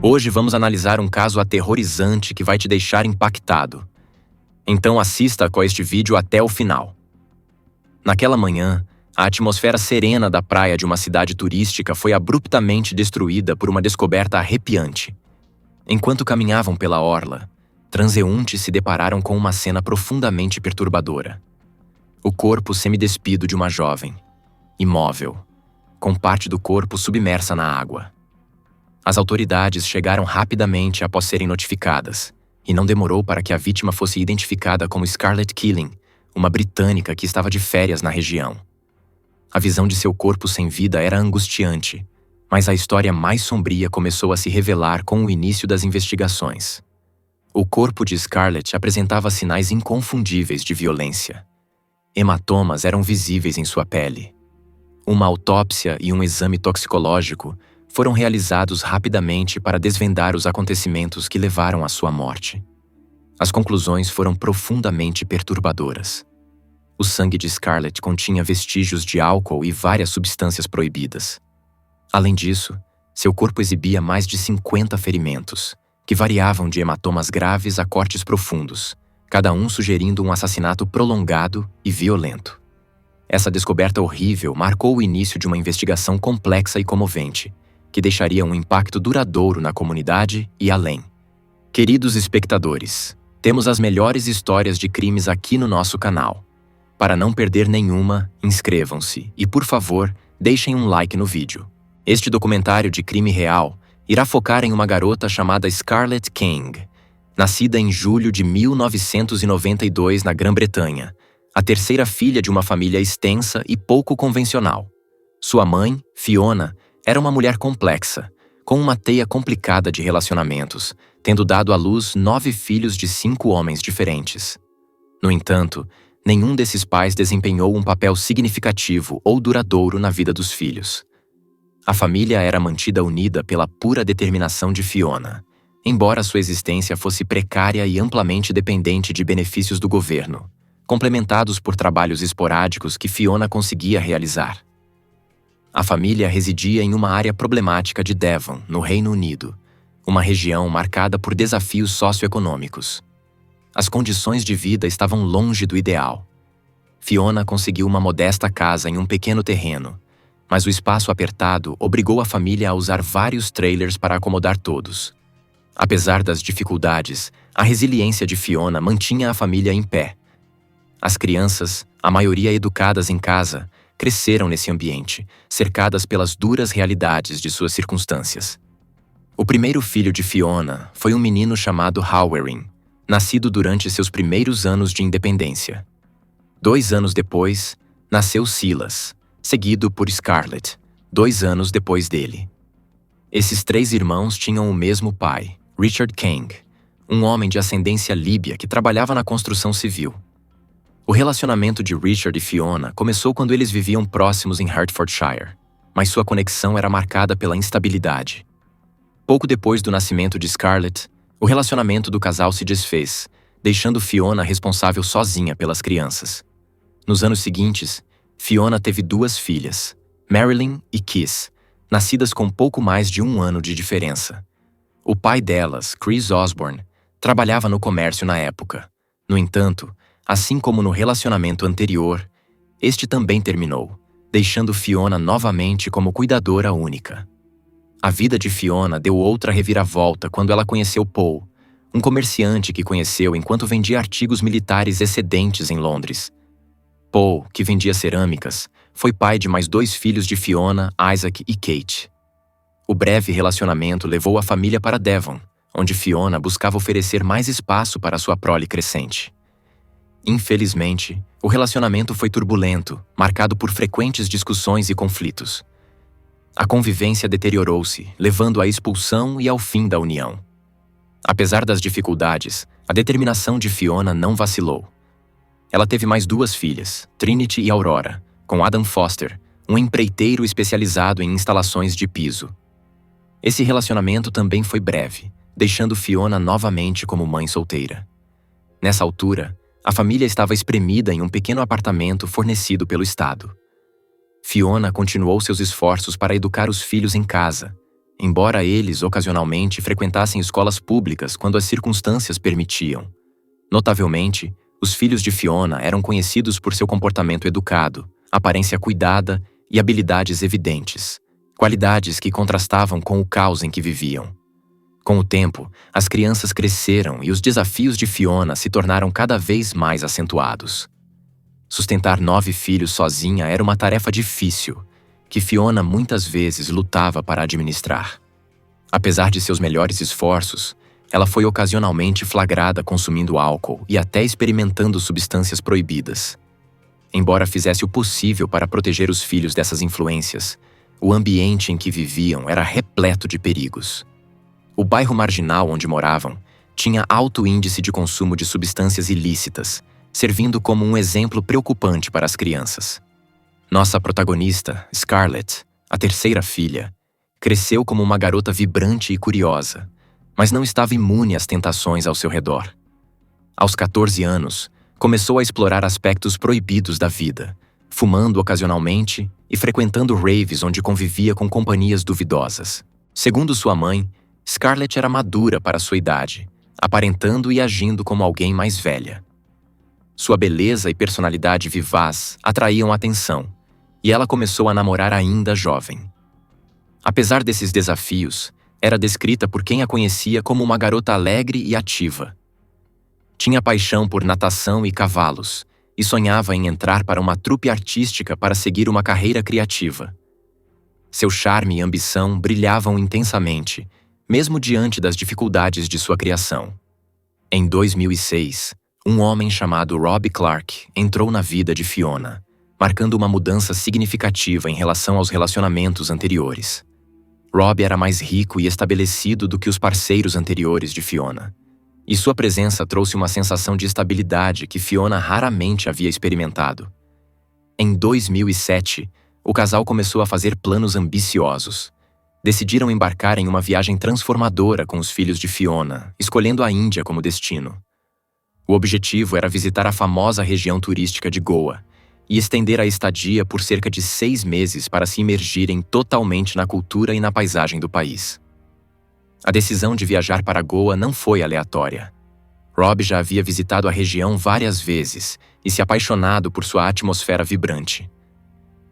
Hoje vamos analisar um caso aterrorizante que vai te deixar impactado. Então assista com este vídeo até o final. Naquela manhã, a atmosfera serena da praia de uma cidade turística foi abruptamente destruída por uma descoberta arrepiante. Enquanto caminhavam pela orla, transeuntes se depararam com uma cena profundamente perturbadora. O corpo semidespido de uma jovem, imóvel, com parte do corpo submersa na água. As autoridades chegaram rapidamente após serem notificadas, e não demorou para que a vítima fosse identificada como Scarlett Killing, uma britânica que estava de férias na região. A visão de seu corpo sem vida era angustiante, mas a história mais sombria começou a se revelar com o início das investigações. O corpo de Scarlett apresentava sinais inconfundíveis de violência. Hematomas eram visíveis em sua pele. Uma autópsia e um exame toxicológico foram realizados rapidamente para desvendar os acontecimentos que levaram à sua morte. As conclusões foram profundamente perturbadoras. O sangue de Scarlett continha vestígios de álcool e várias substâncias proibidas. Além disso, seu corpo exibia mais de 50 ferimentos, que variavam de hematomas graves a cortes profundos, cada um sugerindo um assassinato prolongado e violento. Essa descoberta horrível marcou o início de uma investigação complexa e comovente, que deixaria um impacto duradouro na comunidade e além. Queridos espectadores, temos as melhores histórias de crimes aqui no nosso canal. Para não perder nenhuma, inscrevam-se e, por favor, deixem um like no vídeo. Este documentário de crime real irá focar em uma garota chamada Scarlett King, nascida em julho de 1992 na Grã-Bretanha, a terceira filha de uma família extensa e pouco convencional. Sua mãe, Fiona, era uma mulher complexa, com uma teia complicada de relacionamentos, tendo dado à luz 9 filhos de 5 homens diferentes. No entanto, nenhum desses pais desempenhou um papel significativo ou duradouro na vida dos filhos. A família era mantida unida pela pura determinação de Fiona, embora sua existência fosse precária e amplamente dependente de benefícios do governo, complementados por trabalhos esporádicos que Fiona conseguia realizar. A família residia em uma área problemática de Devon, no Reino Unido, uma região marcada por desafios socioeconômicos. As condições de vida estavam longe do ideal. Fiona conseguiu uma modesta casa em um pequeno terreno, mas o espaço apertado obrigou a família a usar vários trailers para acomodar todos. Apesar das dificuldades, a resiliência de Fiona mantinha a família em pé. As crianças, a maioria educadas em casa, cresceram nesse ambiente, cercadas pelas duras realidades de suas circunstâncias. O primeiro filho de Fiona foi um menino chamado Howering, nascido durante seus primeiros anos de independência. 2 anos depois, nasceu Silas, seguido por Scarlett, 2 anos depois dele. Esses 3 irmãos tinham o mesmo pai, Richard King, um homem de ascendência líbia que trabalhava na construção civil. O relacionamento de Richard e Fiona começou quando eles viviam próximos em Hertfordshire, mas sua conexão era marcada pela instabilidade. Pouco depois do nascimento de Scarlett, o relacionamento do casal se desfez, deixando Fiona responsável sozinha pelas crianças. Nos anos seguintes, Fiona teve 2 filhas, Marilyn e Kiss, nascidas com pouco mais de 1 ano de diferença. O pai delas, Chris Osborne, trabalhava no comércio na época. No entanto, assim como no relacionamento anterior, este também terminou, deixando Fiona novamente como cuidadora única. A vida de Fiona deu outra reviravolta quando ela conheceu Paul, um comerciante que conheceu enquanto vendia artigos militares excedentes em Londres. Paul, que vendia cerâmicas, foi pai de mais 2 filhos de Fiona, Isaac e Kate. O breve relacionamento levou a família para Devon, onde Fiona buscava oferecer mais espaço para sua prole crescente. Infelizmente, o relacionamento foi turbulento, marcado por frequentes discussões e conflitos. A convivência deteriorou-se, levando à expulsão e ao fim da união. Apesar das dificuldades, a determinação de Fiona não vacilou. Ela teve mais 2 filhas, Trinity e Aurora, com Adam Foster, um empreiteiro especializado em instalações de piso. Esse relacionamento também foi breve, deixando Fiona novamente como mãe solteira. Nessa altura, a família estava espremida em um pequeno apartamento fornecido pelo Estado. Fiona continuou seus esforços para educar os filhos em casa, embora eles ocasionalmente frequentassem escolas públicas quando as circunstâncias permitiam. Notavelmente, os filhos de Fiona eram conhecidos por seu comportamento educado, aparência cuidada e habilidades evidentes, qualidades que contrastavam com o caos em que viviam. Com o tempo, as crianças cresceram e os desafios de Fiona se tornaram cada vez mais acentuados. Sustentar 9 filhos sozinha era uma tarefa difícil, que Fiona muitas vezes lutava para administrar. Apesar de seus melhores esforços, ela foi ocasionalmente flagrada consumindo álcool e até experimentando substâncias proibidas. Embora fizesse o possível para proteger os filhos dessas influências, o ambiente em que viviam era repleto de perigos. O bairro marginal onde moravam tinha alto índice de consumo de substâncias ilícitas, servindo como um exemplo preocupante para as crianças. Nossa protagonista, Scarlett, a terceira filha, cresceu como uma garota vibrante e curiosa, mas não estava imune às tentações ao seu redor. Aos 14 anos, começou a explorar aspectos proibidos da vida, fumando ocasionalmente e frequentando raves onde convivia com companhias duvidosas. Segundo sua mãe, Scarlett era madura para sua idade, aparentando e agindo como alguém mais velha. Sua beleza e personalidade vivaz atraíam atenção, e ela começou a namorar ainda jovem. Apesar desses desafios, era descrita por quem a conhecia como uma garota alegre e ativa. Tinha paixão por natação e cavalos, e sonhava em entrar para uma trupe artística para seguir uma carreira criativa. Seu charme e ambição brilhavam intensamente, mesmo diante das dificuldades de sua criação. Em 2006, um homem chamado Rob Clark entrou na vida de Fiona, marcando uma mudança significativa em relação aos relacionamentos anteriores. Rob era mais rico e estabelecido do que os parceiros anteriores de Fiona, e sua presença trouxe uma sensação de estabilidade que Fiona raramente havia experimentado. Em 2007, o casal começou a fazer planos ambiciosos. Decidiram embarcar em uma viagem transformadora com os filhos de Fiona, escolhendo a Índia como destino. O objetivo era visitar a famosa região turística de Goa e estender a estadia por cerca de 6 meses para se imergirem totalmente na cultura e na paisagem do país. A decisão de viajar para Goa não foi aleatória. Rob já havia visitado a região várias vezes e se apaixonado por sua atmosfera vibrante.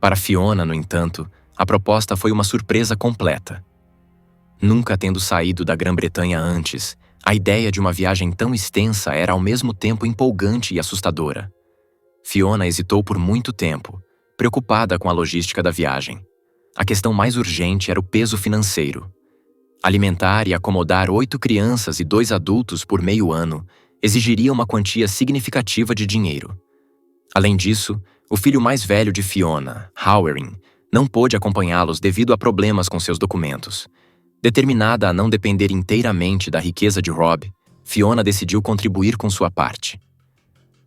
Para Fiona, no entanto, a proposta foi uma surpresa completa. Nunca tendo saído da Grã-Bretanha antes, a ideia de uma viagem tão extensa era ao mesmo tempo empolgante e assustadora. Fiona hesitou por muito tempo, preocupada com a logística da viagem. A questão mais urgente era o peso financeiro. Alimentar e acomodar 8 crianças e 2 adultos por meio ano exigiria uma quantia significativa de dinheiro. Além disso, o filho mais velho de Fiona, Howering, não pôde acompanhá-los devido a problemas com seus documentos. Determinada a não depender inteiramente da riqueza de Rob, Fiona decidiu contribuir com sua parte.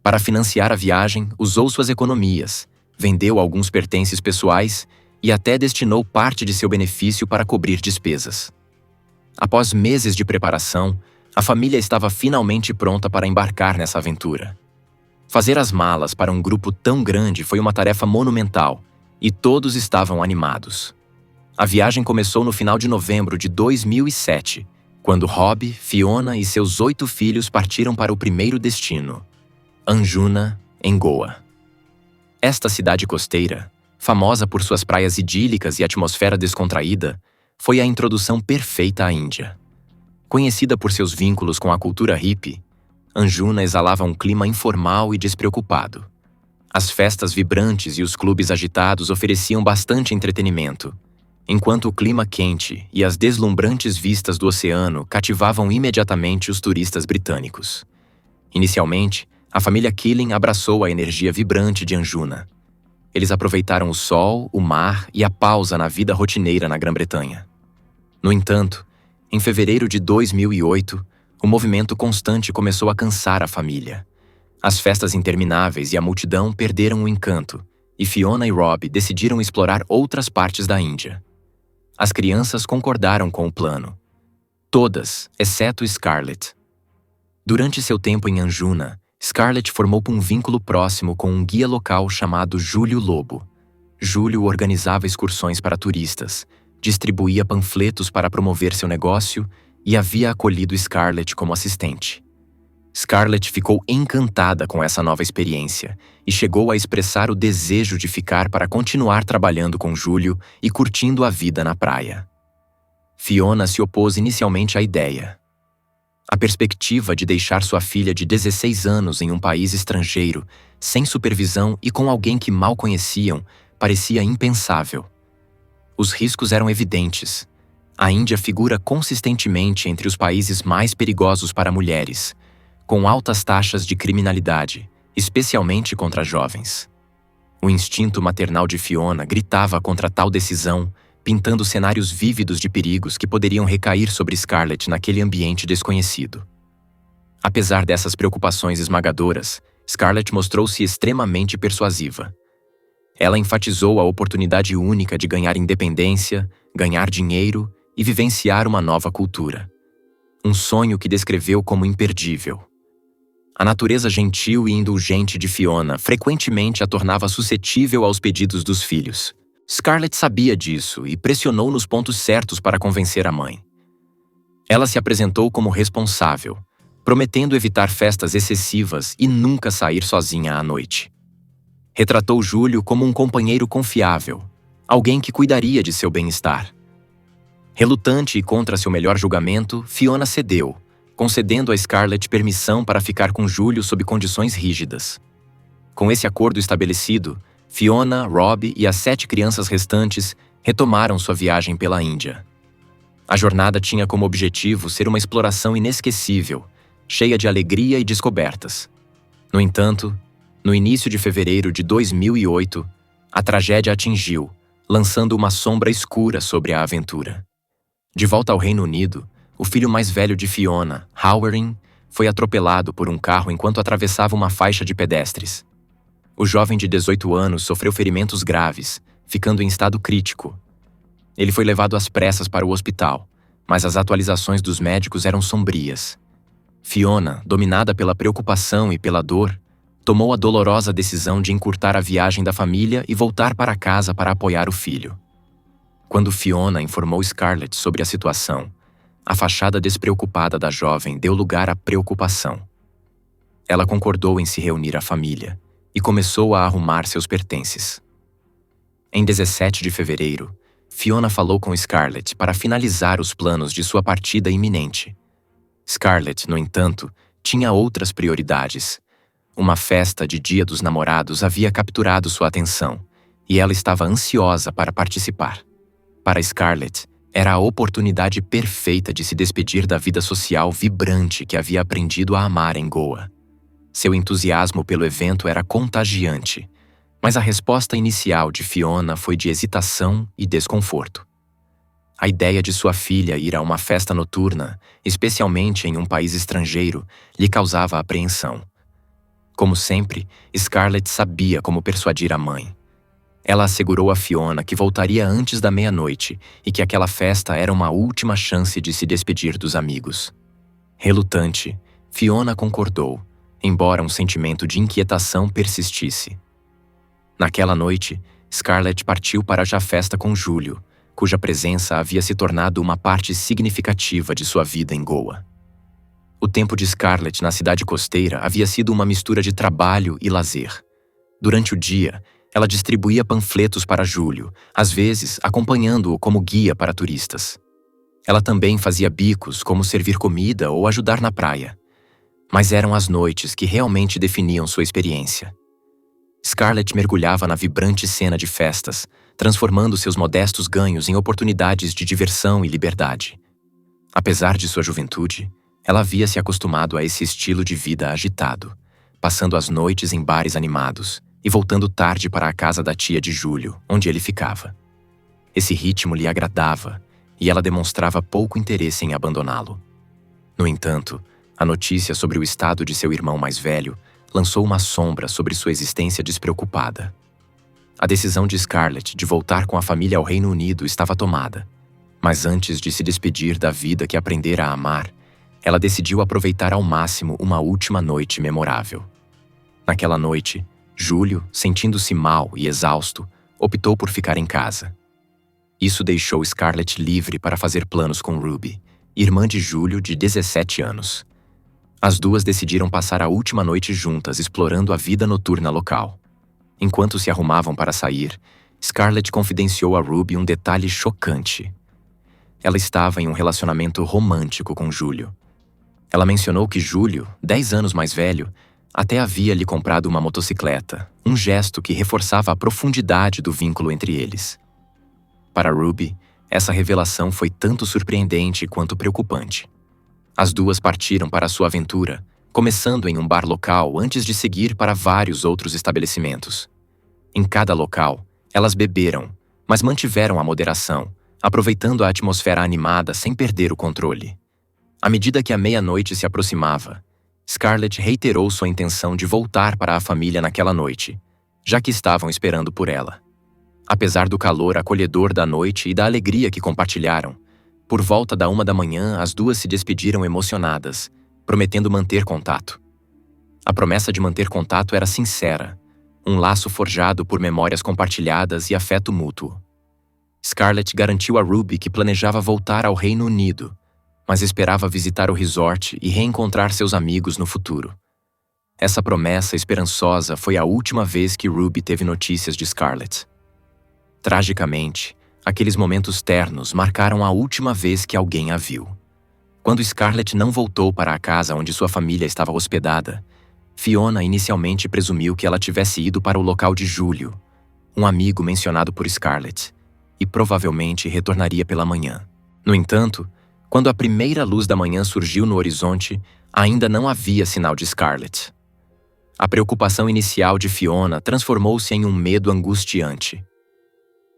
Para financiar a viagem, usou suas economias, vendeu alguns pertences pessoais e até destinou parte de seu benefício para cobrir despesas. Após meses de preparação, a família estava finalmente pronta para embarcar nessa aventura. Fazer as malas para um grupo tão grande foi uma tarefa monumental, e todos estavam animados. A viagem começou no final de novembro de 2007, quando Rob, Fiona e seus 8 filhos partiram para o primeiro destino, Anjuna, em Goa. Esta cidade costeira, famosa por suas praias idílicas e atmosfera descontraída, foi a introdução perfeita à Índia. Conhecida por seus vínculos com a cultura hippie, Anjuna exalava um clima informal e despreocupado. As festas vibrantes e os clubes agitados ofereciam bastante entretenimento, enquanto o clima quente e as deslumbrantes vistas do oceano cativavam imediatamente os turistas britânicos. Inicialmente, a família Killing abraçou a energia vibrante de Anjuna. Eles aproveitaram o sol, o mar e a pausa na vida rotineira na Grã-Bretanha. No entanto, em fevereiro de 2008, o movimento constante começou a cansar a família. As festas intermináveis e a multidão perderam o encanto, e Fiona e Rob decidiram explorar outras partes da Índia. As crianças concordaram com o plano. Todas, exceto Scarlett. Durante seu tempo em Anjuna, Scarlett formou um vínculo próximo com um guia local chamado Júlio Lobo. Júlio organizava excursões para turistas, distribuía panfletos para promover seu negócio e havia acolhido Scarlett como assistente. Scarlett ficou encantada com essa nova experiência e chegou a expressar o desejo de ficar para continuar trabalhando com Júlio e curtindo a vida na praia. Fiona se opôs inicialmente à ideia. A perspectiva de deixar sua filha de 16 anos em um país estrangeiro, sem supervisão e com alguém que mal conheciam, parecia impensável. Os riscos eram evidentes. A Índia figura consistentemente entre os países mais perigosos para mulheres, com altas taxas de criminalidade, especialmente contra jovens. O instinto maternal de Fiona gritava contra tal decisão, pintando cenários vívidos de perigos que poderiam recair sobre Scarlett naquele ambiente desconhecido. Apesar dessas preocupações esmagadoras, Scarlett mostrou-se extremamente persuasiva. Ela enfatizou a oportunidade única de ganhar independência, ganhar dinheiro e vivenciar uma nova cultura. Um sonho que descreveu como imperdível. A natureza gentil e indulgente de Fiona frequentemente a tornava suscetível aos pedidos dos filhos. Scarlett sabia disso e pressionou nos pontos certos para convencer a mãe. Ela se apresentou como responsável, prometendo evitar festas excessivas e nunca sair sozinha à noite. Retratou Júlio como um companheiro confiável, alguém que cuidaria de seu bem-estar. Relutante e contra seu melhor julgamento, Fiona cedeu, concedendo a Scarlett permissão para ficar com Júlio sob condições rígidas. Com esse acordo estabelecido, Fiona, Rob e as 7 crianças restantes retomaram sua viagem pela Índia. A jornada tinha como objetivo ser uma exploração inesquecível, cheia de alegria e descobertas. No entanto, no início de fevereiro de 2008, a tragédia atingiu, lançando uma sombra escura sobre a aventura. De volta ao Reino Unido, o filho mais velho de Fiona, Howard, foi atropelado por um carro enquanto atravessava uma faixa de pedestres. O jovem de 18 anos sofreu ferimentos graves, ficando em estado crítico. Ele foi levado às pressas para o hospital, mas as atualizações dos médicos eram sombrias. Fiona, dominada pela preocupação e pela dor, tomou a dolorosa decisão de encurtar a viagem da família e voltar para casa para apoiar o filho. Quando Fiona informou Scarlett sobre a situação, a fachada despreocupada da jovem deu lugar à preocupação. Ela concordou em se reunir à família e começou a arrumar seus pertences. Em 17 de fevereiro, Fiona falou com Scarlett para finalizar os planos de sua partida iminente. Scarlett, no entanto, tinha outras prioridades. Uma festa de Dia dos Namorados havia capturado sua atenção, e ela estava ansiosa para participar. Para Scarlett, era a oportunidade perfeita de se despedir da vida social vibrante que havia aprendido a amar em Goa. Seu entusiasmo pelo evento era contagiante, mas a resposta inicial de Fiona foi de hesitação e desconforto. A ideia de sua filha ir a uma festa noturna, especialmente em um país estrangeiro, lhe causava apreensão. Como sempre, Scarlett sabia como persuadir a mãe. Ela assegurou a Fiona que voltaria antes da meia-noite e que aquela festa era uma última chance de se despedir dos amigos. Relutante, Fiona concordou, embora um sentimento de inquietação persistisse. Naquela noite, Scarlett partiu para a festa com Júlio, cuja presença havia se tornado uma parte significativa de sua vida em Goa. O tempo de Scarlett na cidade costeira havia sido uma mistura de trabalho e lazer. Durante o dia, ela distribuía panfletos para Júlio, às vezes acompanhando-o como guia para turistas. Ela também fazia bicos, como servir comida ou ajudar na praia. Mas eram as noites que realmente definiam sua experiência. Scarlett mergulhava na vibrante cena de festas, transformando seus modestos ganhos em oportunidades de diversão e liberdade. Apesar de sua juventude, ela havia se acostumado a esse estilo de vida agitado, passando as noites em bares animados e voltando tarde para a casa da tia de Júlio, onde ele ficava. Esse ritmo lhe agradava e ela demonstrava pouco interesse em abandoná-lo. No entanto, a notícia sobre o estado de seu irmão mais velho lançou uma sombra sobre sua existência despreocupada. A decisão de Scarlett de voltar com a família ao Reino Unido estava tomada, mas antes de se despedir da vida que aprendera a amar, ela decidiu aproveitar ao máximo uma última noite memorável. Naquela noite, Júlio, sentindo-se mal e exausto, optou por ficar em casa. Isso deixou Scarlett livre para fazer planos com Ruby, irmã de Júlio, de 17 anos. As duas decidiram passar a última noite juntas explorando a vida noturna local. Enquanto se arrumavam para sair, Scarlett confidenciou a Ruby um detalhe chocante. Ela estava em um relacionamento romântico com Júlio. Ela mencionou que Júlio, 10 anos mais velho, até havia lhe comprado uma motocicleta, um gesto que reforçava a profundidade do vínculo entre eles. Para Ruby, essa revelação foi tanto surpreendente quanto preocupante. As duas partiram para sua aventura, começando em um bar local antes de seguir para vários outros estabelecimentos. Em cada local, elas beberam, mas mantiveram a moderação, aproveitando a atmosfera animada sem perder o controle. À medida que a meia-noite se aproximava, Scarlett reiterou sua intenção de voltar para a família naquela noite, já que estavam esperando por ela. Apesar do calor acolhedor da noite e da alegria que compartilharam, por volta da 1 da manhã as duas se despediram emocionadas, prometendo manter contato. A promessa de manter contato era sincera, um laço forjado por memórias compartilhadas e afeto mútuo. Scarlett garantiu a Ruby que planejava voltar ao Reino Unido, mas esperava visitar o resort e reencontrar seus amigos no futuro. Essa promessa esperançosa foi a última vez que Ruby teve notícias de Scarlett. Tragicamente, aqueles momentos ternos marcaram a última vez que alguém a viu. Quando Scarlett não voltou para a casa onde sua família estava hospedada, Fiona inicialmente presumiu que ela tivesse ido para o local de Júlio, um amigo mencionado por Scarlett, e provavelmente retornaria pela manhã. No entanto, quando a primeira luz da manhã surgiu no horizonte, ainda não havia sinal de Scarlett. A preocupação inicial de Fiona transformou-se em um medo angustiante.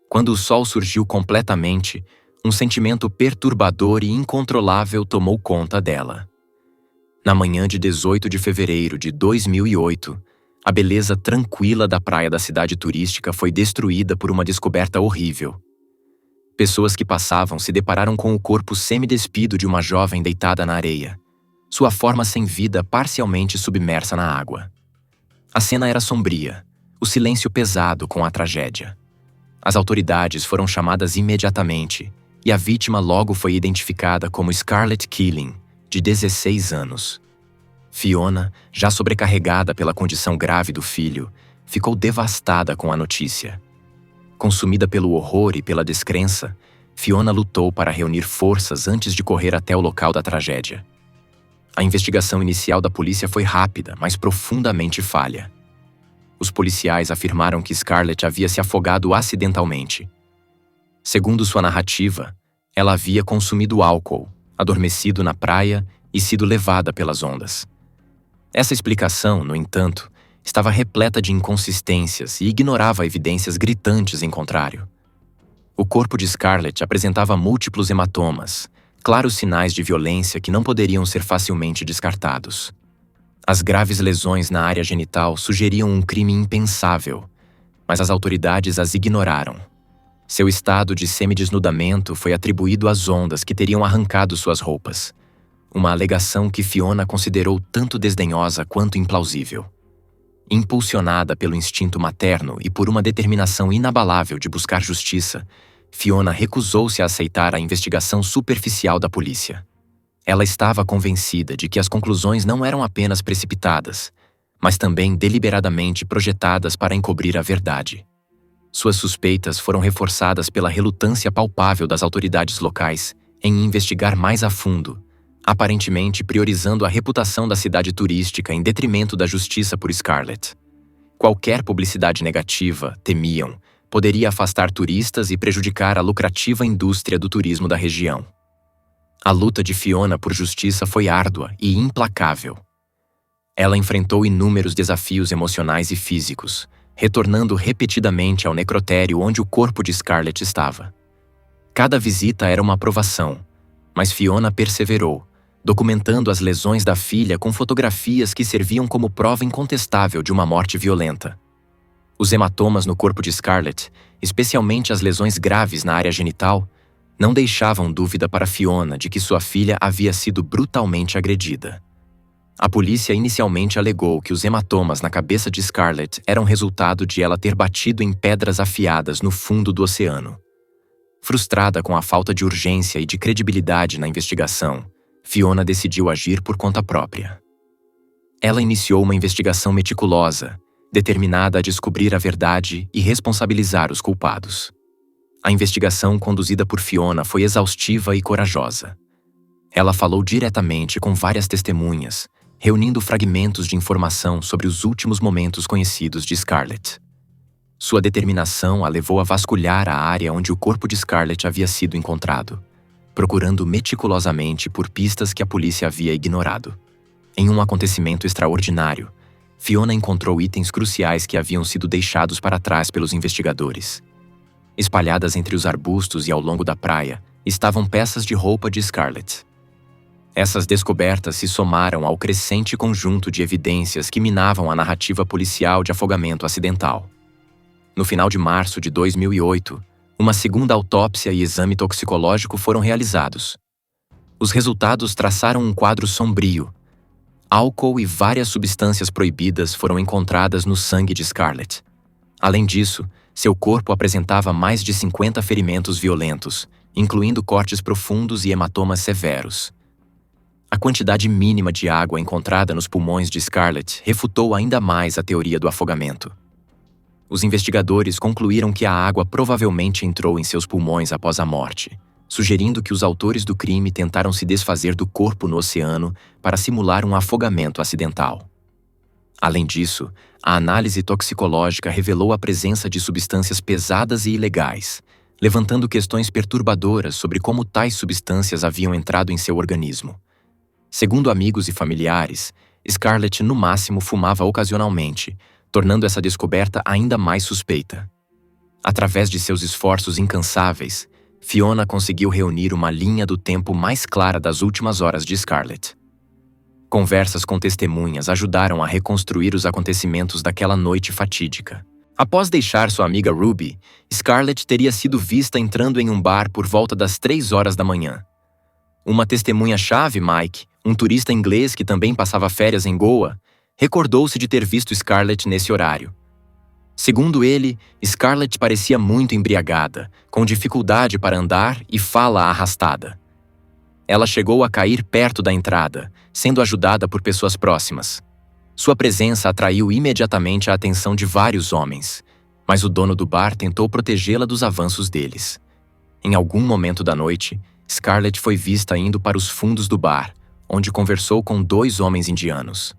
Quando o sol surgiu completamente, um sentimento perturbador e incontrolável tomou conta dela. Na manhã de 18 de fevereiro de 2008, a beleza tranquila da praia da cidade turística foi destruída por uma descoberta horrível. Pessoas que passavam se depararam com o corpo semidespido de uma jovem deitada na areia, sua forma sem vida parcialmente submersa na água. A cena era sombria, o silêncio pesado com a tragédia. As autoridades foram chamadas imediatamente e a vítima logo foi identificada como Scarlett Killing, de 16 anos. Fiona, já sobrecarregada pela condição grave do filho, ficou devastada com a notícia. Consumida pelo horror e pela descrença, Fiona lutou para reunir forças antes de correr até o local da tragédia. A investigação inicial da polícia foi rápida, mas profundamente falha. Os policiais afirmaram que Scarlett havia se afogado acidentalmente. Segundo sua narrativa, ela havia consumido álcool, adormecido na praia e sido levada pelas ondas. Essa explicação, no entanto, estava repleta de inconsistências e ignorava evidências gritantes em contrário. O corpo de Scarlett apresentava múltiplos hematomas, claros sinais de violência que não poderiam ser facilmente descartados. As graves lesões na área genital sugeriam um crime impensável, mas as autoridades as ignoraram. Seu estado de semidesnudamento foi atribuído às ondas que teriam arrancado suas roupas, uma alegação que Fiona considerou tanto desdenhosa quanto implausível. Impulsionada pelo instinto materno e por uma determinação inabalável de buscar justiça, Fiona recusou-se a aceitar a investigação superficial da polícia. Ela estava convencida de que as conclusões não eram apenas precipitadas, mas também deliberadamente projetadas para encobrir a verdade. Suas suspeitas foram reforçadas pela relutância palpável das autoridades locais em investigar mais a fundo, aparentemente priorizando a reputação da cidade turística em detrimento da justiça por Scarlett. Qualquer publicidade negativa, temiam, poderia afastar turistas e prejudicar a lucrativa indústria do turismo da região. A luta de Fiona por justiça foi árdua e implacável. Ela enfrentou inúmeros desafios emocionais e físicos, retornando repetidamente ao necrotério onde o corpo de Scarlett estava. Cada visita era uma provação, mas Fiona perseverou, documentando as lesões da filha com fotografias que serviam como prova incontestável de uma morte violenta. Os hematomas no corpo de Scarlett, especialmente as lesões graves na área genital, não deixavam dúvida para Fiona de que sua filha havia sido brutalmente agredida. A polícia inicialmente alegou que os hematomas na cabeça de Scarlett eram resultado de ela ter batido em pedras afiadas no fundo do oceano. Frustrada com a falta de urgência e de credibilidade na investigação, Fiona decidiu agir por conta própria. Ela iniciou uma investigação meticulosa, determinada a descobrir a verdade e responsabilizar os culpados. A investigação conduzida por Fiona foi exaustiva e corajosa. Ela falou diretamente com várias testemunhas, reunindo fragmentos de informação sobre os últimos momentos conhecidos de Scarlett. Sua determinação a levou a vasculhar a área onde o corpo de Scarlett havia sido encontrado, procurando meticulosamente por pistas que a polícia havia ignorado. Em um acontecimento extraordinário, Fiona encontrou itens cruciais que haviam sido deixados para trás pelos investigadores. Espalhadas entre os arbustos e ao longo da praia, estavam peças de roupa de Scarlett. Essas descobertas se somaram ao crescente conjunto de evidências que minavam a narrativa policial de afogamento acidental. No final de março de 2008, uma segunda autópsia e exame toxicológico foram realizados. Os resultados traçaram um quadro sombrio. Álcool e várias substâncias proibidas foram encontradas no sangue de Scarlett. Além disso, seu corpo apresentava mais de 50 ferimentos violentos, incluindo cortes profundos e hematomas severos. A quantidade mínima de água encontrada nos pulmões de Scarlett refutou ainda mais a teoria do afogamento. Os investigadores concluíram que a água provavelmente entrou em seus pulmões após a morte, sugerindo que os autores do crime tentaram se desfazer do corpo no oceano para simular um afogamento acidental. Além disso, a análise toxicológica revelou a presença de substâncias pesadas e ilegais, levantando questões perturbadoras sobre como tais substâncias haviam entrado em seu organismo. Segundo amigos e familiares, Scarlett no máximo fumava ocasionalmente, tornando essa descoberta ainda mais suspeita. Através de seus esforços incansáveis, Fiona conseguiu reunir uma linha do tempo mais clara das últimas horas de Scarlett. Conversas com testemunhas ajudaram a reconstruir os acontecimentos daquela noite fatídica. Após deixar sua amiga Ruby, Scarlett teria sido vista entrando em um bar por volta das 3 horas da manhã. Uma testemunha-chave, Mike, um turista inglês que também passava férias em Goa, recordou-se de ter visto Scarlett nesse horário. Segundo ele, Scarlett parecia muito embriagada, com dificuldade para andar e fala arrastada. Ela chegou a cair perto da entrada, sendo ajudada por pessoas próximas. Sua presença atraiu imediatamente a atenção de vários homens, mas o dono do bar tentou protegê-la dos avanços deles. Em algum momento da noite, Scarlett foi vista indo para os fundos do bar, onde conversou com 2 homens indianos.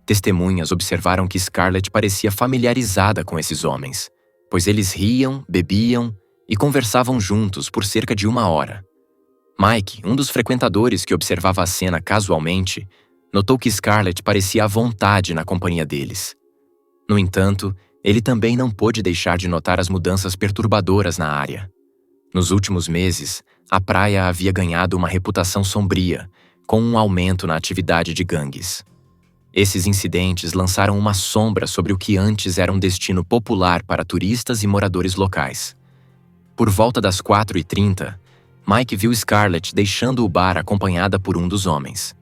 Testemunhas observaram que Scarlett parecia familiarizada com esses homens, pois eles riam, bebiam e conversavam juntos por cerca de 1 hora. Mike, um dos frequentadores que observava a cena casualmente, notou que Scarlett parecia à vontade na companhia deles. No entanto, ele também não pôde deixar de notar as mudanças perturbadoras na área. Nos últimos meses, a praia havia ganhado uma reputação sombria, com um aumento na atividade de gangues. Esses incidentes lançaram uma sombra sobre o que antes era um destino popular para turistas e moradores locais. Por volta das 4h30, Mike viu Scarlett deixando o bar acompanhada por um dos homens.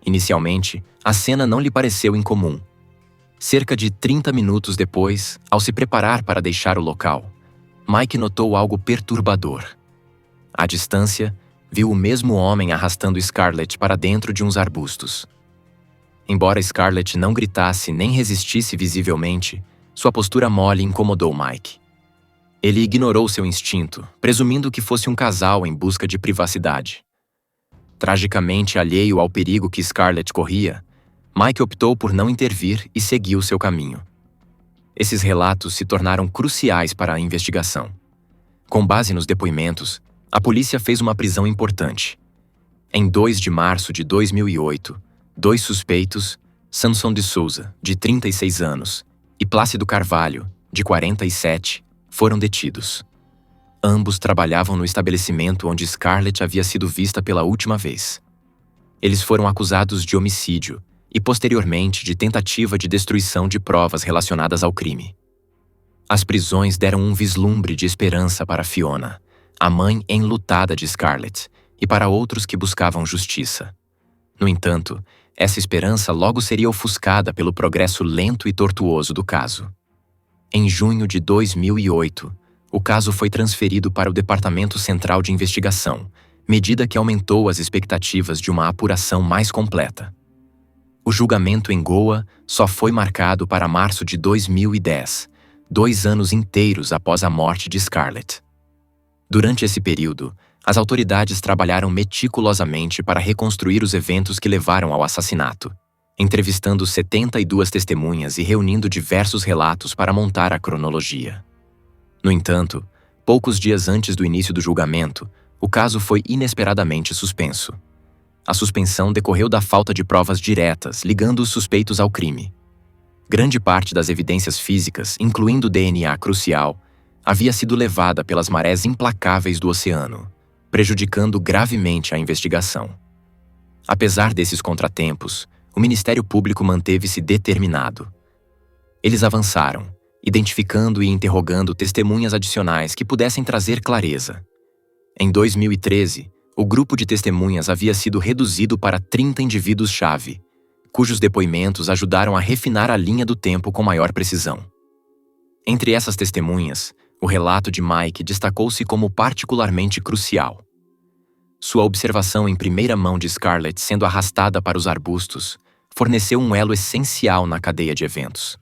Inicialmente, a cena não lhe pareceu incomum. Cerca de 30 minutos depois, ao se preparar para deixar o local, Mike notou algo perturbador. À distância, viu o mesmo homem arrastando Scarlett para dentro de uns arbustos. Embora Scarlett não gritasse nem resistisse visivelmente, sua postura mole incomodou Mike. Ele ignorou seu instinto, presumindo que fosse um casal em busca de privacidade. Tragicamente alheio ao perigo que Scarlett corria, Mike optou por não intervir e seguiu seu caminho. Esses relatos se tornaram cruciais para a investigação. Com base nos depoimentos, a polícia fez uma prisão importante. Em 2 de março de 2008, 2 suspeitos, Samson de Souza, de 36 anos, e Plácido Carvalho, de 47, foram detidos. Ambos trabalhavam no estabelecimento onde Scarlett havia sido vista pela última vez. Eles foram acusados de homicídio e, posteriormente, de tentativa de destruição de provas relacionadas ao crime. As prisões deram um vislumbre de esperança para Fiona, a mãe enlutada de Scarlett, e para outros que buscavam justiça. No entanto, essa esperança logo seria ofuscada pelo progresso lento e tortuoso do caso. Em junho de 2008, o caso foi transferido para o Departamento Central de Investigação, medida que aumentou as expectativas de uma apuração mais completa. O julgamento em Goa só foi marcado para março de 2010, 2 anos inteiros após a morte de Scarlett. Durante esse período, as autoridades trabalharam meticulosamente para reconstruir os eventos que levaram ao assassinato, entrevistando 72 testemunhas e reunindo diversos relatos para montar a cronologia. No entanto, poucos dias antes do início do julgamento, o caso foi inesperadamente suspenso. A suspensão decorreu da falta de provas diretas ligando os suspeitos ao crime. Grande parte das evidências físicas, incluindo o DNA crucial, havia sido levada pelas marés implacáveis do oceano, prejudicando gravemente a investigação. Apesar desses contratempos, o Ministério Público manteve-se determinado. Eles avançaram, identificando e interrogando testemunhas adicionais que pudessem trazer clareza. Em 2013, o grupo de testemunhas havia sido reduzido para 30 indivíduos-chave, cujos depoimentos ajudaram a refinar a linha do tempo com maior precisão. Entre essas testemunhas, o relato de Mike destacou-se como particularmente crucial. Sua observação em primeira mão de Scarlett sendo arrastada para os arbustos forneceu um elo essencial na cadeia de eventos.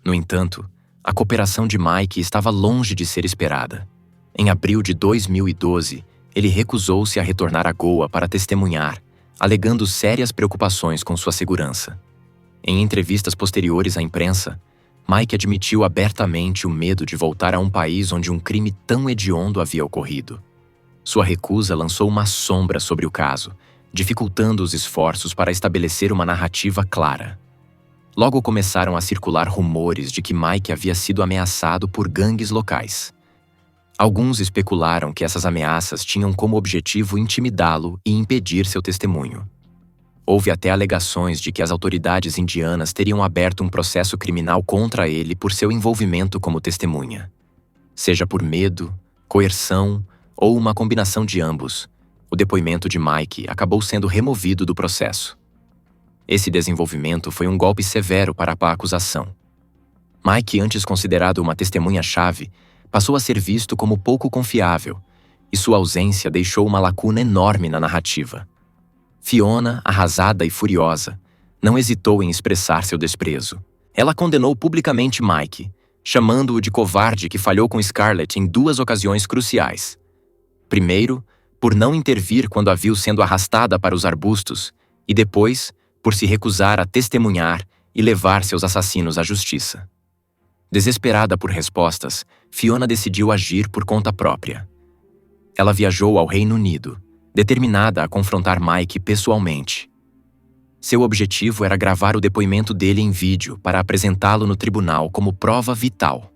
No entanto, a cooperação de Mike estava longe de ser esperada. Em abril de 2012, ele recusou-se a retornar a Goa para testemunhar, alegando sérias preocupações com sua segurança. Em entrevistas posteriores à imprensa, Mike admitiu abertamente o medo de voltar a um país onde um crime tão hediondo havia ocorrido. Sua recusa lançou uma sombra sobre o caso, dificultando os esforços para estabelecer uma narrativa clara. Logo começaram a circular rumores de que Mike havia sido ameaçado por gangues locais. Alguns especularam que essas ameaças tinham como objetivo intimidá-lo e impedir seu testemunho. Houve até alegações de que as autoridades indianas teriam aberto um processo criminal contra ele por seu envolvimento como testemunha. Seja por medo, coerção ou uma combinação de ambos, o depoimento de Mike acabou sendo removido do processo. Esse desenvolvimento foi um golpe severo para a acusação. Mike, antes considerado uma testemunha-chave, passou a ser visto como pouco confiável, e sua ausência deixou uma lacuna enorme na narrativa. Fiona, arrasada e furiosa, não hesitou em expressar seu desprezo. Ela condenou publicamente Mike, chamando-o de covarde que falhou com Scarlett em 2 ocasiões cruciais. Primeiro, por não intervir quando a viu sendo arrastada para os arbustos, e depois, por se recusar a testemunhar e levar seus assassinos à justiça. Desesperada por respostas, Fiona decidiu agir por conta própria. Ela viajou ao Reino Unido, determinada a confrontar Mike pessoalmente. Seu objetivo era gravar o depoimento dele em vídeo para apresentá-lo no tribunal como prova vital.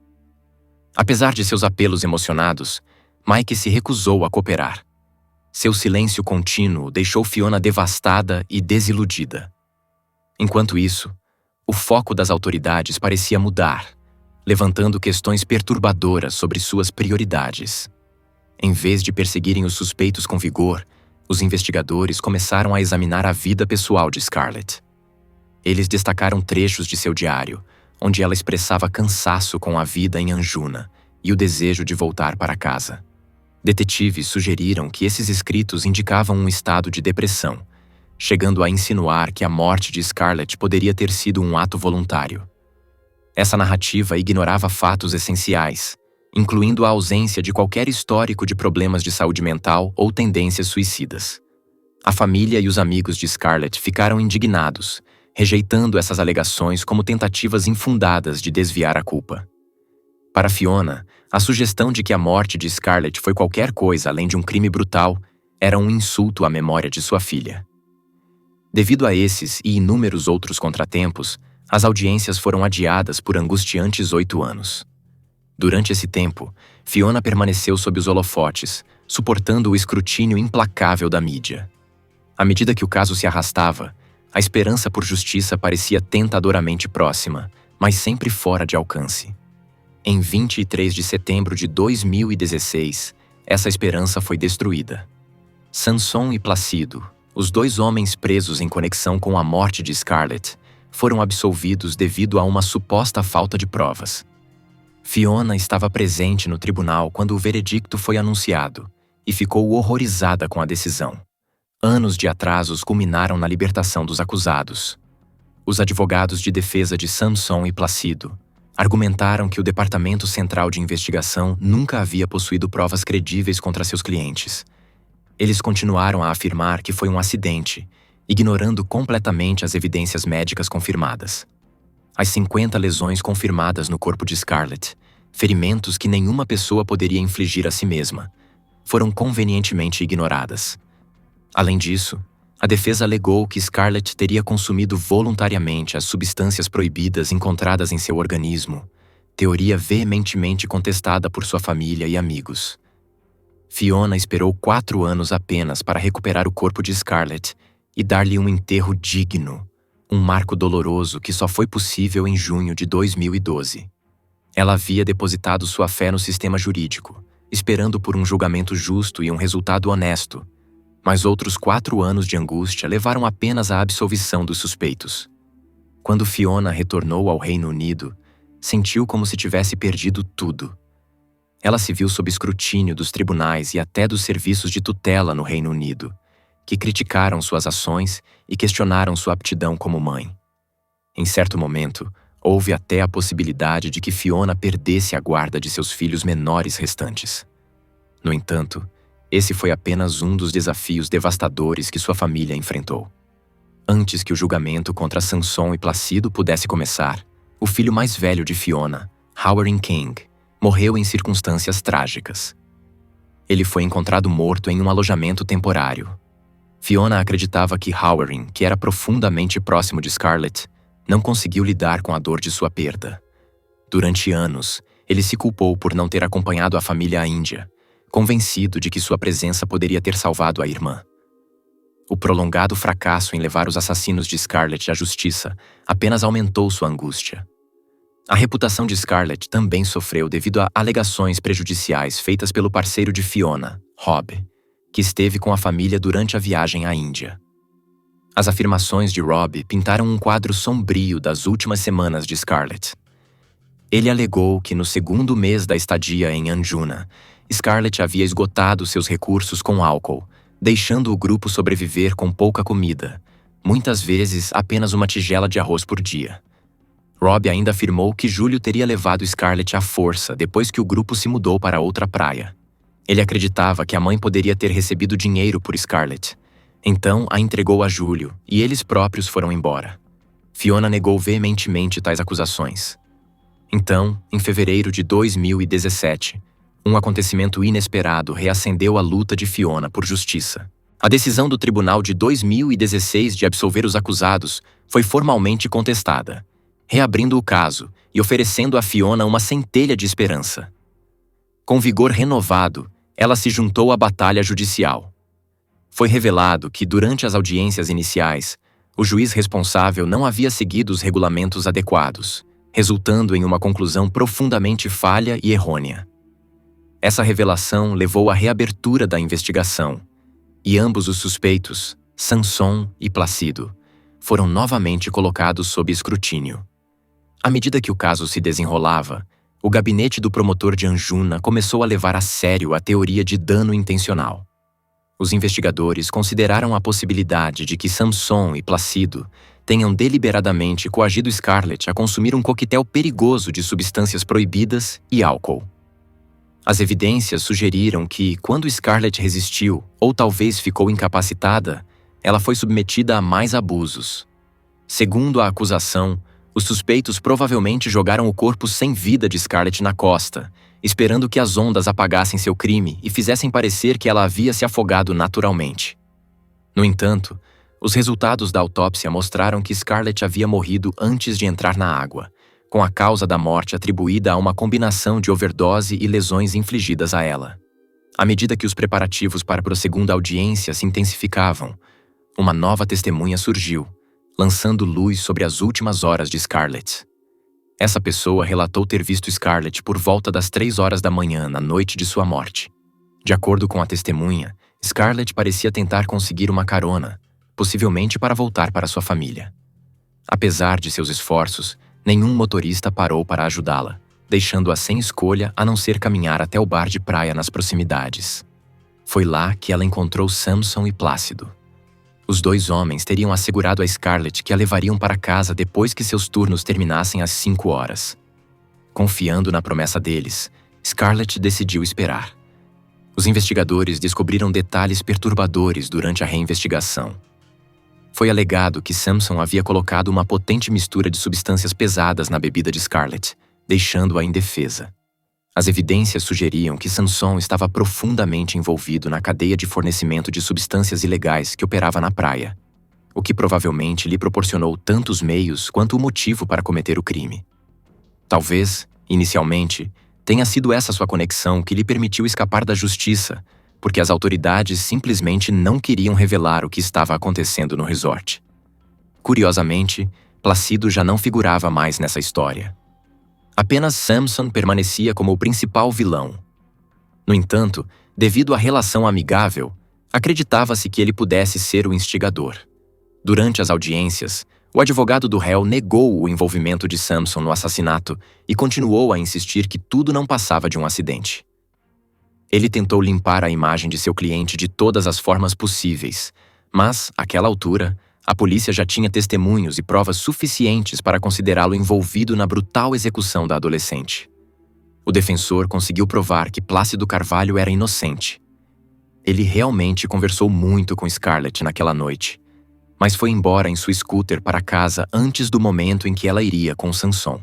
Apesar de seus apelos emocionados, Mike se recusou a cooperar. Seu silêncio contínuo deixou Fiona devastada e desiludida. Enquanto isso, o foco das autoridades parecia mudar, levantando questões perturbadoras sobre suas prioridades. Em vez de perseguirem os suspeitos com vigor, os investigadores começaram a examinar a vida pessoal de Scarlett. Eles destacaram trechos de seu diário, onde ela expressava cansaço com a vida em Anjuna e o desejo de voltar para casa. Detetives sugeriram que esses escritos indicavam um estado de depressão, chegando a insinuar que a morte de Scarlett poderia ter sido um ato voluntário. Essa narrativa ignorava fatos essenciais, incluindo a ausência de qualquer histórico de problemas de saúde mental ou tendências suicidas. A família e os amigos de Scarlett ficaram indignados, rejeitando essas alegações como tentativas infundadas de desviar a culpa. Para Fiona, a sugestão de que a morte de Scarlett foi qualquer coisa além de um crime brutal era um insulto à memória de sua filha. Devido a esses e inúmeros outros contratempos, as audiências foram adiadas por angustiantes 8 anos. Durante esse tempo, Fiona permaneceu sob os holofotes, suportando o escrutínio implacável da mídia. À medida que o caso se arrastava, a esperança por justiça parecia tentadoramente próxima, mas sempre fora de alcance. Em 23 de setembro de 2016, essa esperança foi destruída. Samson e Placido, os 2 homens presos em conexão com a morte de Scarlett, foram absolvidos devido a uma suposta falta de provas. Fiona estava presente no tribunal quando o veredicto foi anunciado e ficou horrorizada com a decisão. Anos de atrasos culminaram na libertação dos acusados. Os advogados de defesa de Samson e Placido argumentaram que o Departamento Central de Investigação nunca havia possuído provas credíveis contra seus clientes. Eles continuaram a afirmar que foi um acidente, ignorando completamente as evidências médicas confirmadas. As 50 lesões confirmadas no corpo de Scarlett, ferimentos que nenhuma pessoa poderia infligir a si mesma, foram convenientemente ignoradas. Além disso, a defesa alegou que Scarlett teria consumido voluntariamente as substâncias proibidas encontradas em seu organismo, teoria veementemente contestada por sua família e amigos. Fiona esperou 4 anos apenas para recuperar o corpo de Scarlett e dar-lhe um enterro digno, um marco doloroso que só foi possível em junho de 2012. Ela havia depositado sua fé no sistema jurídico, esperando por um julgamento justo e um resultado honesto, mas outros 4 anos de angústia levaram apenas à absolvição dos suspeitos. Quando Fiona retornou ao Reino Unido, sentiu como se tivesse perdido tudo. Ela se viu sob escrutínio dos tribunais e até dos serviços de tutela no Reino Unido, que criticaram suas ações e questionaram sua aptidão como mãe. Em certo momento, houve até a possibilidade de que Fiona perdesse a guarda de seus filhos menores restantes. No entanto, esse foi apenas um dos desafios devastadores que sua família enfrentou. Antes que o julgamento contra Samson e Placido pudesse começar, o filho mais velho de Fiona, Howard King, morreu em circunstâncias trágicas. Ele foi encontrado morto em um alojamento temporário. Fiona acreditava que Howard, que era profundamente próximo de Scarlett, não conseguiu lidar com a dor de sua perda. Durante anos, ele se culpou por não ter acompanhado a família à Índia, convencido de que sua presença poderia ter salvado a irmã. O prolongado fracasso em levar os assassinos de Scarlett à justiça apenas aumentou sua angústia. A reputação de Scarlett também sofreu devido a alegações prejudiciais feitas pelo parceiro de Fiona, Rob, que esteve com a família durante a viagem à Índia. As afirmações de Rob pintaram um quadro sombrio das últimas semanas de Scarlett. Ele alegou que no segundo mês da estadia em Anjuna, Scarlett havia esgotado seus recursos com álcool, deixando o grupo sobreviver com pouca comida, muitas vezes apenas uma tigela de arroz por dia. Rob ainda afirmou que Júlio teria levado Scarlett à força depois que o grupo se mudou para outra praia. Ele acreditava que a mãe poderia ter recebido dinheiro por Scarlett. Então a entregou a Júlio e eles próprios foram embora. Fiona negou veementemente tais acusações. Então, em fevereiro de 2017, um acontecimento inesperado reacendeu a luta de Fiona por justiça. A decisão do tribunal de 2016 de absolver os acusados foi formalmente contestada, reabrindo o caso e oferecendo a Fiona uma centelha de esperança. Com vigor renovado, ela se juntou à batalha judicial. Foi revelado que, durante as audiências iniciais, o juiz responsável não havia seguido os regulamentos adequados, resultando em uma conclusão profundamente falha e errônea. Essa revelação levou à reabertura da investigação, e ambos os suspeitos, Samson e Placido, foram novamente colocados sob escrutínio. À medida que o caso se desenrolava, o gabinete do promotor de Anjuna começou a levar a sério a teoria de dano intencional. Os investigadores consideraram a possibilidade de que Samson e Placido tenham deliberadamente coagido Scarlett a consumir um coquetel perigoso de substâncias proibidas e álcool. As evidências sugeriram que, quando Scarlett resistiu ou talvez ficou incapacitada, ela foi submetida a mais abusos. Segundo a acusação, os suspeitos provavelmente jogaram o corpo sem vida de Scarlett na costa, esperando que as ondas apagassem seu crime e fizessem parecer que ela havia se afogado naturalmente. No entanto, os resultados da autópsia mostraram que Scarlett havia morrido antes de entrar na água, com a causa da morte atribuída a uma combinação de overdose e lesões infligidas a ela. À medida que os preparativos para a segunda audiência se intensificavam, uma nova testemunha surgiu, lançando luz sobre as últimas horas de Scarlett. Essa pessoa relatou ter visto Scarlett por volta das 3 horas da manhã na noite de sua morte. De acordo com a testemunha, Scarlett parecia tentar conseguir uma carona, possivelmente para voltar para sua família. Apesar de seus esforços, nenhum motorista parou para ajudá-la, deixando-a sem escolha a não ser caminhar até o bar de praia nas proximidades. Foi lá que ela encontrou Samson e Plácido. Os dois homens teriam assegurado a Scarlett que a levariam para casa depois que seus turnos terminassem às 5 horas. Confiando na promessa deles, Scarlett decidiu esperar. Os investigadores descobriram detalhes perturbadores durante a reinvestigação. Foi alegado que Samson havia colocado uma potente mistura de substâncias pesadas na bebida de Scarlett, deixando-a indefesa. As evidências sugeriam que Samson estava profundamente envolvido na cadeia de fornecimento de substâncias ilegais que operava na praia, o que provavelmente lhe proporcionou tantos meios quanto o motivo para cometer o crime. Talvez, inicialmente, tenha sido essa sua conexão que lhe permitiu escapar da justiça, porque as autoridades simplesmente não queriam revelar o que estava acontecendo no resort. Curiosamente, Plácido já não figurava mais nessa história. Apenas Samson permanecia como o principal vilão. No entanto, devido à relação amigável, acreditava-se que ele pudesse ser o instigador. Durante as audiências, o advogado do réu negou o envolvimento de Samson no assassinato e continuou a insistir que tudo não passava de um acidente. Ele tentou limpar a imagem de seu cliente de todas as formas possíveis, mas, àquela altura, a polícia já tinha testemunhos e provas suficientes para considerá-lo envolvido na brutal execução da adolescente. O defensor conseguiu provar que Plácido Carvalho era inocente. Ele realmente conversou muito com Scarlett naquela noite, mas foi embora em sua scooter para casa antes do momento em que ela iria com Samson.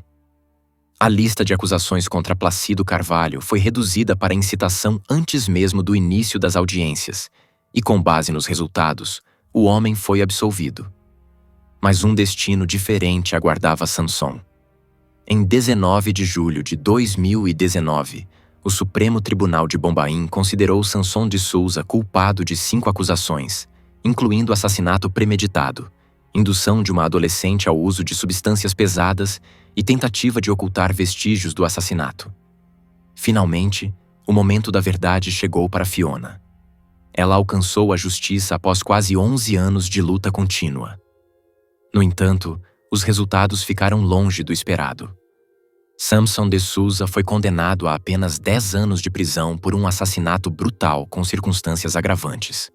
A lista de acusações contra Plácido Carvalho foi reduzida para incitação antes mesmo do início das audiências, e com base nos resultados, o homem foi absolvido. Mas um destino diferente aguardava Samson. Em 19 de julho de 2019, o Supremo Tribunal de Bombaim considerou Samson de Souza culpado de 5 acusações, incluindo assassinato premeditado, indução de uma adolescente ao uso de substâncias pesadas e tentativa de ocultar vestígios do assassinato. Finalmente, o momento da verdade chegou para Fiona. Ela alcançou a justiça após quase 11 anos de luta contínua. No entanto, os resultados ficaram longe do esperado. Samson de Souza foi condenado a apenas 10 anos de prisão por um assassinato brutal com circunstâncias agravantes.